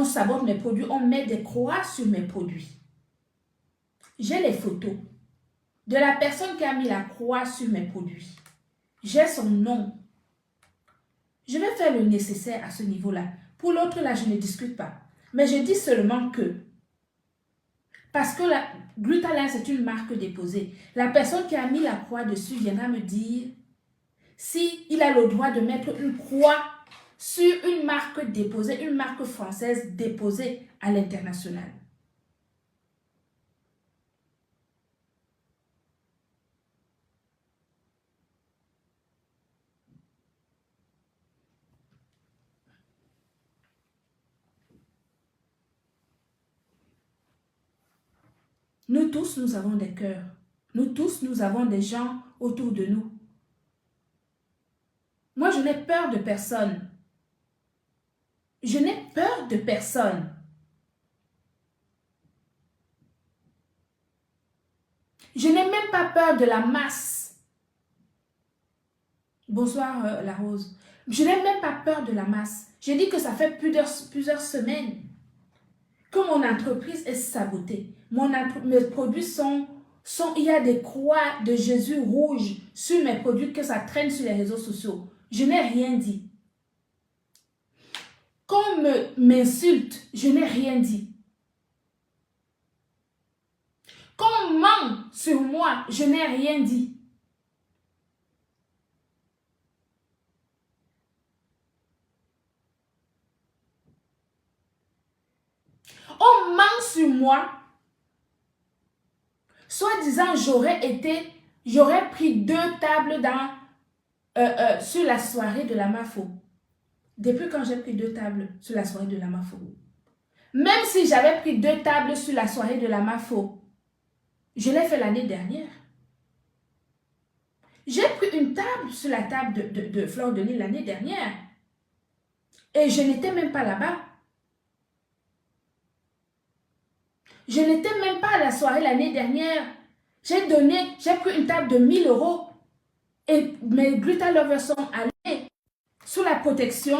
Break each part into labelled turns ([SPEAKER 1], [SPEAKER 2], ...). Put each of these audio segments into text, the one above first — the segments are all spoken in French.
[SPEAKER 1] sabote mes produits, on met des croix sur mes produits. J'ai les photos de la personne qui a mis la croix sur mes produits. J'ai son nom. Je vais faire le nécessaire à ce niveau-là. Pour l'autre, là, je ne discute pas. Mais je dis seulement que, parce que la Glutalin, c'est une marque déposée. La personne qui a mis la croix dessus viendra me dire si il a le droit de mettre une croix sur une marque déposée, une marque française déposée à l'international. Nous tous, nous avons des cœurs. Nous tous, nous avons des gens autour de nous. Moi, je n'ai peur de personne. Je n'ai peur de personne. Je n'ai même pas peur de la masse. Bonsoir, la Rose. Je n'ai même pas peur de la masse. J'ai dit que ça fait plusieurs semaines que mon entreprise est sabotée. Mes produits il y a des croix de Jésus rouges sur mes produits, que ça traîne sur les réseaux sociaux. Je n'ai rien dit. Qu'on m'insulte, je n'ai rien dit. Qu'on ment sur moi, je n'ai rien dit. On ment sur moi. Soi-disant, j'aurais pris 2 tables sur la soirée de la MAFO. Depuis quand j'ai pris 2 tables sur la soirée de la MAFO? Même si j'avais pris 2 tables sur la soirée de la MAFO, je l'ai fait l'année dernière. J'ai pris une table sur la table de Fleur de Lys l'année dernière. Et je n'étais même pas là-bas. Je n'étais même pas à la soirée l'année dernière. J'ai pris une table de 1 000 € et mes Gluta Lovers sont allés sous la protection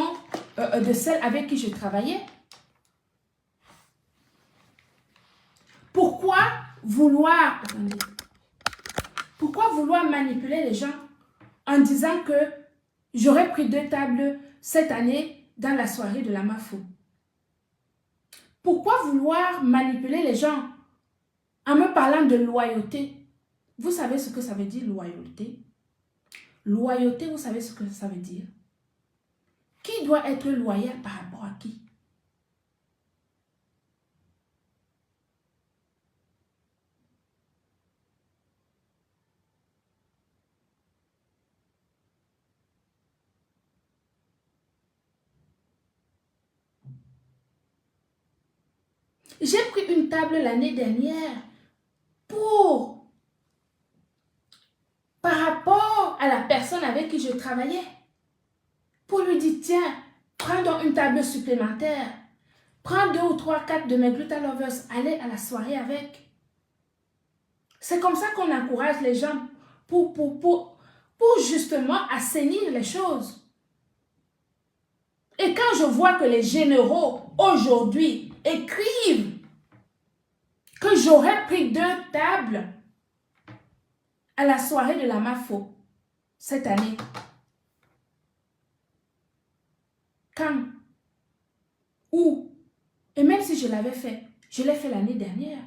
[SPEAKER 1] de celle avec qui je travaillais. Pourquoi vouloir manipuler les gens en disant que j'aurais pris 2 tables cette année dans la soirée de la MAFO? Pourquoi vouloir manipuler les gens en me parlant de loyauté? Vous savez ce que ça veut dire, loyauté? Loyauté, vous savez ce que ça veut dire? Qui doit être loyal par rapport à qui? J'ai pris une table l'année dernière par rapport à la personne avec qui je travaillais. Pour lui dire, tiens, prends donc une table supplémentaire. Prends 2 ou 3, 4 de mes Gluta Lovers. Allez à la soirée avec. C'est comme ça qu'on encourage les gens pour justement assainir les choses. Et quand je vois que les généraux aujourd'hui écrivent que j'aurais pris 2 tables à la soirée de la MAFO cette année. Quand? Où? Et même si je l'avais fait, je l'ai fait l'année dernière.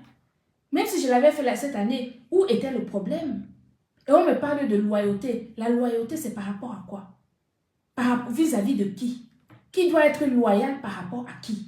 [SPEAKER 1] Même si je l'avais fait cette année, où était le problème? Et on me parle de loyauté. La loyauté, c'est par rapport à quoi? Vis-à-vis de qui? Qui doit être loyal par rapport à qui?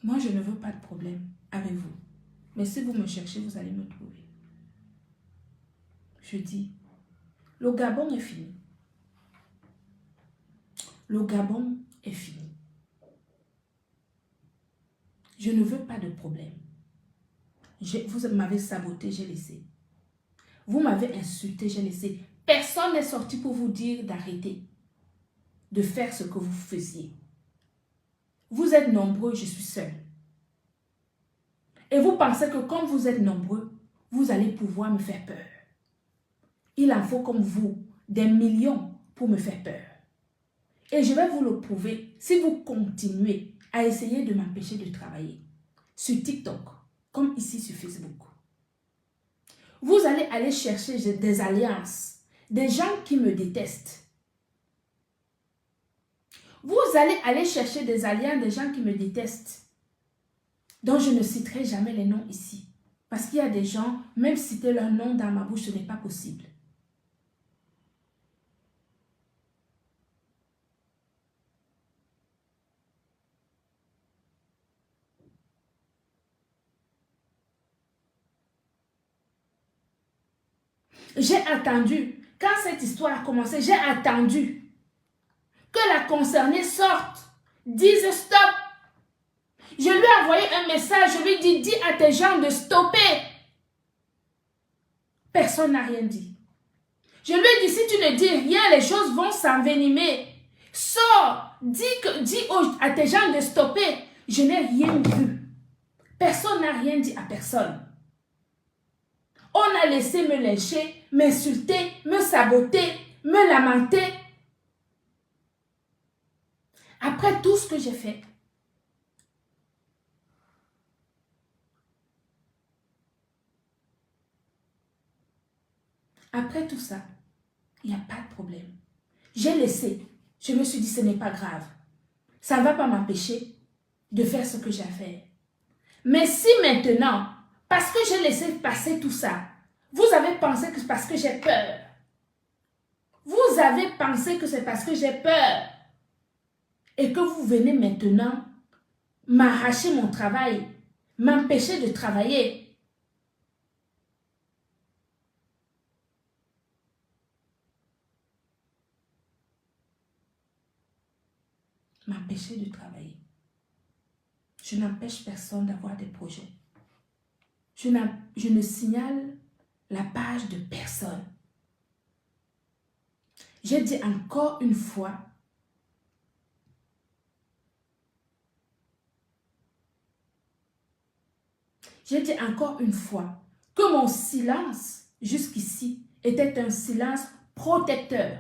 [SPEAKER 1] Moi, je ne veux pas de problème avec vous. Mais si vous me cherchez, vous allez me trouver. Je dis, le Gabon est fini. Le Gabon est fini. Je ne veux pas de problème. Vous m'avez saboté, j'ai laissé. Vous m'avez insulté, j'ai laissé. Personne n'est sorti pour vous dire d'arrêter de faire ce que vous faisiez. Vous êtes nombreux, je suis seule. Et vous pensez que comme vous êtes nombreux, vous allez pouvoir me faire peur. Il en faut comme vous, des millions pour me faire peur. Et je vais vous le prouver si vous continuez à essayer de m'empêcher de travailler sur TikTok, comme ici sur Facebook. Vous allez aller chercher des alliances, des gens qui me détestent. Vous allez aller chercher des alliances, des gens qui me détestent, dont je ne citerai jamais les noms ici. Parce qu'il y a des gens, même citer leur nom dans ma bouche, ce n'est pas possible. J'ai attendu, quand cette histoire a commencé, j'ai attendu que la concernée sorte, dise stop. Je lui ai envoyé un message, je lui ai dit, dis à tes gens de stopper. Personne n'a rien dit. Je lui ai dit, si tu ne dis rien, les choses vont s'envenimer. Sors, dis à tes gens de stopper. Je n'ai rien vu. Personne n'a rien dit à personne. On a laissé me lyncher, m'insulter, me saboter, me lamenter. Après tout ce que j'ai fait, après tout ça, il n'y a pas de problème. J'ai laissé. Je me suis dit, ce n'est pas grave. Ça ne va pas m'empêcher de faire ce que j'ai à faire. Mais si maintenant, parce que j'ai laissé passer tout ça, vous avez pensé que c'est parce que j'ai peur. Vous avez pensé que c'est parce que j'ai peur. Et que vous venez maintenant m'arracher mon travail, m'empêcher de travailler. M'empêcher de travailler. Je n'empêche personne d'avoir des projets. Je ne signale la page de personne. J'ai dit encore une fois, que mon silence jusqu'ici était un silence protecteur.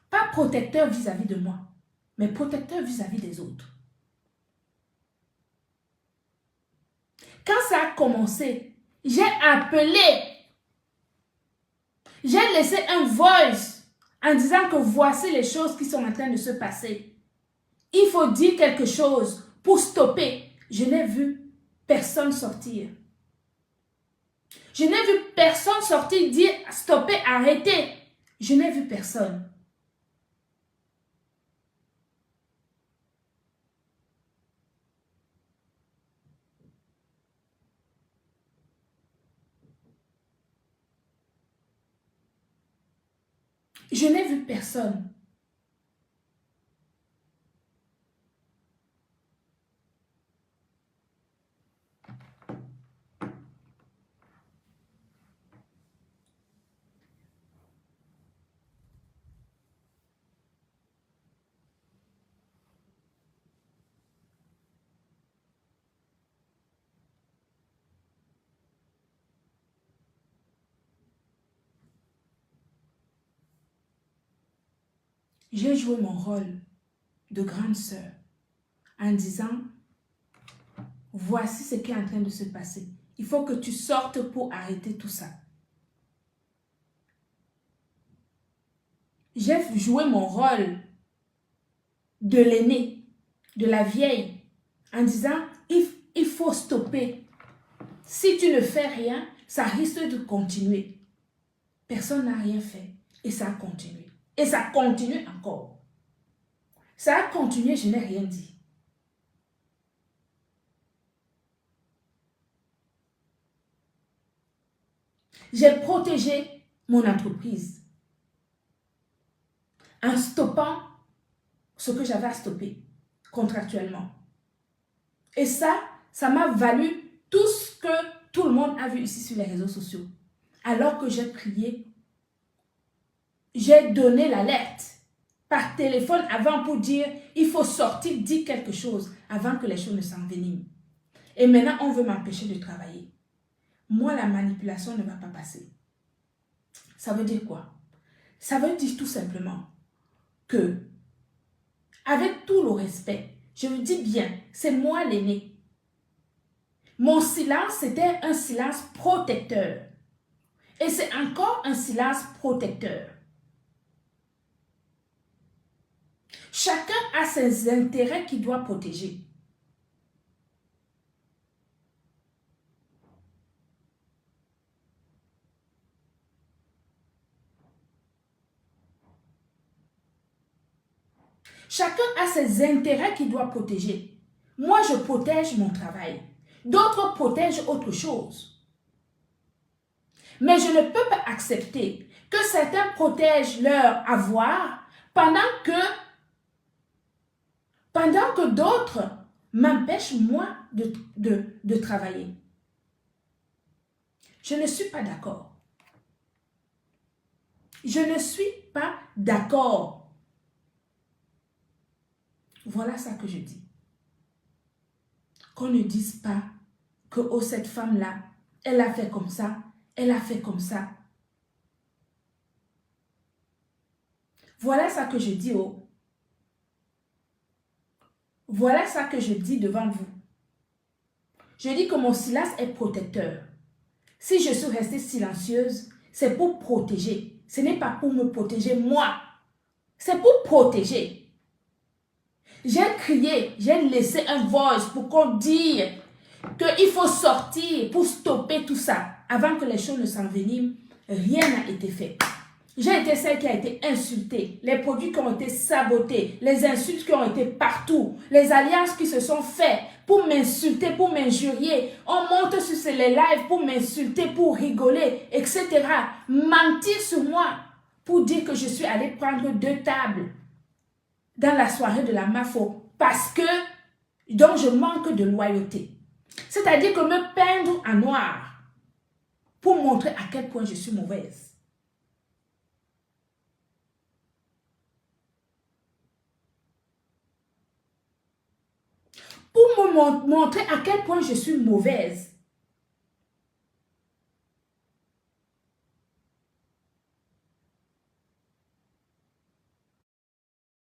[SPEAKER 1] Pas protecteur vis-à-vis de moi, mais protecteur vis-à-vis des autres. Quand ça a commencé, j'ai appelé, j'ai laissé un voice en disant que voici les choses qui sont en train de se passer. Il faut dire quelque chose pour stopper. Je n'ai vu personne sortir. Je n'ai vu personne sortir dire stopper, arrêter. Je n'ai vu personne. Je n'ai vu personne. J'ai joué mon rôle de grande sœur en disant, voici ce qui est en train de se passer. Il faut que tu sortes pour arrêter tout ça. J'ai joué mon rôle de l'aînée, de la vieille, en disant, il faut stopper. Si tu ne fais rien, ça risque de continuer. Personne n'a rien fait et ça a continué. Et ça continue encore. Ça a continué, je n'ai rien dit. J'ai protégé mon entreprise en stoppant ce que j'avais à stopper contractuellement. Et ça m'a valu tout ce que tout le monde a vu ici sur les réseaux sociaux. Alors que j'ai prié, j'ai donné l'alerte par téléphone avant pour dire, il faut sortir, dire quelque chose avant que les choses ne s'enveniment. Et maintenant, on veut m'empêcher de travailler. Moi, la manipulation ne va pas passer. Ça veut dire quoi? Ça veut dire tout simplement que, avec tout le respect, je vous dis bien, c'est moi l'aîné. Mon silence, c'était un silence protecteur. Et c'est encore un silence protecteur. Chacun a ses intérêts qu'il doit protéger. Chacun a ses intérêts qu'il doit protéger. Moi, je protège mon travail. D'autres protègent autre chose. Mais je ne peux pas accepter que certains protègent leur avoir pendant que d'autres m'empêchent, moi, de travailler. Je ne suis pas d'accord. Je ne suis pas d'accord. Voilà ça que je dis. Qu'on ne dise pas que oh, cette femme-là, elle a fait comme ça, elle a fait comme ça. Voilà ça que je dis oh. Voilà ça que je dis devant vous. Je dis que mon silence est protecteur. Si je suis restée silencieuse, c'est pour protéger. Ce n'est pas pour me protéger moi. C'est pour protéger. J'ai crié, j'ai laissé un voice pour qu'on dise qu'il faut sortir pour stopper tout ça. Avant que les choses ne s'enveniment, rien n'a été fait. J'ai été celle qui a été insultée, les produits qui ont été sabotés, les insultes qui ont été partout, les alliances qui se sont faites pour m'insulter, pour m'injurier. On monte sur les lives pour m'insulter, pour rigoler, etc. Mentir sur moi pour dire que je suis allée prendre 2 tables dans la soirée de la MAFO parce que donc je manque de loyauté. C'est-à-dire que me peindre en noir pour montrer à quel point je suis mauvaise. Pour me montrer à quel point je suis mauvaise.